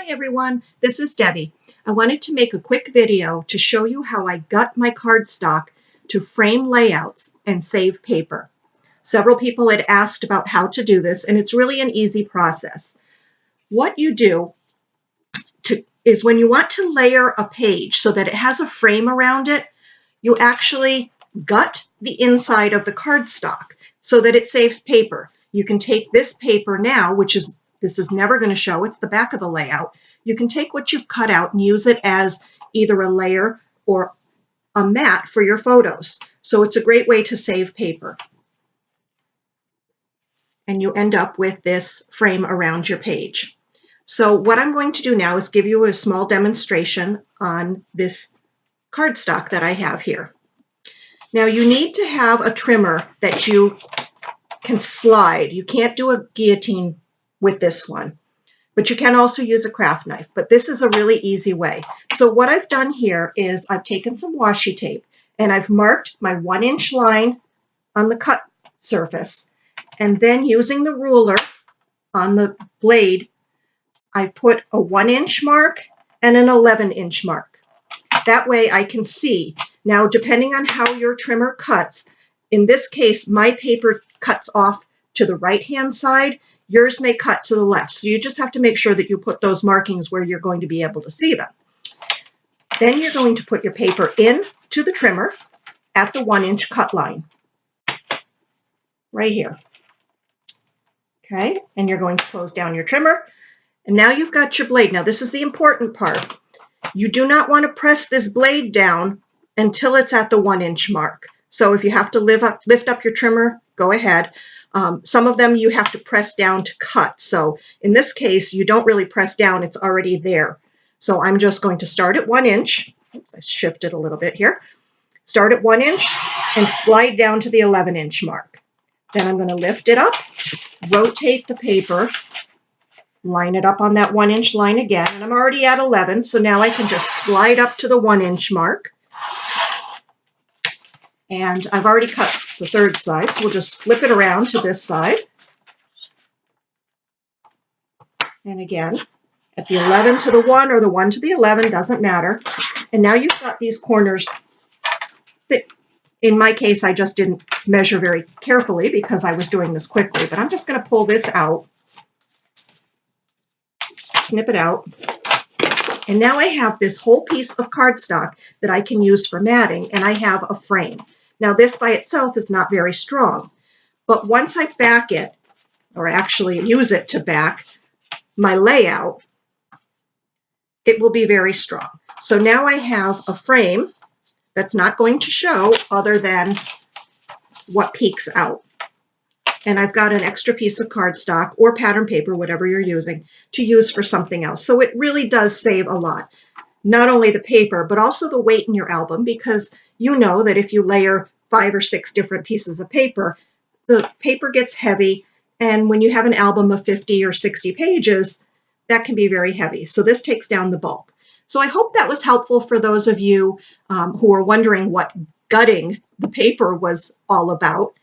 Hi everyone, this is Debbie. I wanted to make a quick video to show you how I gut my cardstock to frame layouts and save paper. Several people had asked about how to do this, and it's really an easy process. What you do is when you want to layer a page so that it has a frame around it, you actually gut the inside of the cardstock so that it saves paper. You can take this paper now, this is never going to show, it's the back of the layout. You can take what you've cut out and use it as either a layer or a mat for your photos. So it's a great way to save paper. And you end up with this frame around your page. So what I'm going to do now is give you a small demonstration on this cardstock that I have here. Now you need to have a trimmer that you can slide. You can't do a guillotine with this one, but you can also use a craft knife, but this is a really easy way. So what I've done here is I've taken some washi tape and I've marked my 1-inch line on the cut surface, and then using the ruler on the blade, I put a 1-inch mark and an 11-inch mark. That way I can see. Now, depending on how your trimmer cuts, in this case, my paper cuts off to the right-hand side. Yours may cut to the left. So you just have to make sure that you put those markings where you're going to be able to see them. Then you're going to put your paper in to the trimmer at the 1-inch cut line, right here. Okay, and you're going to close down your trimmer. And now you've got your blade. Now this is the important part. You do not want to press this blade down until it's at the 1-inch mark. So if you have to lift up your trimmer, go ahead. Some of them you have to press down to cut. So in this case, you don't really press down, it's already there. So I'm just going to start at 1 inch. Oops, I shifted a little bit here. Start at 1 inch and slide down to the 11-inch mark. Then I'm going to lift it up, rotate the paper, line it up on that 1-inch line again, and I'm already at 11, so now I can just slide up to the 1-inch mark. And I've already cut the third side, so we'll just flip it around to this side. And again, at the 11 to the 1 or the 1 to the 11, doesn't matter. And now you've got these corners that, in my case, I just didn't measure very carefully because I was doing this quickly, but I'm just going to pull this out, snip it out. And now I have this whole piece of cardstock that I can use for matting, and I have a frame. Now this by itself is not very strong, but once I back it, or actually use it to back my layout, it will be very strong. So now I have a frame that's not going to show other than what peeks out. And I've got an extra piece of cardstock or pattern paper, whatever you're using, to use for something else. So it really does save a lot. Not only the paper, but also the weight in your album, because you know that if you layer 5 or 6 different pieces of paper, the paper gets heavy, and when you have an album of 50 or 60 pages, that can be very heavy. So this takes down the bulk. So I hope that was helpful for those of you who are wondering what gutting the paper was all about.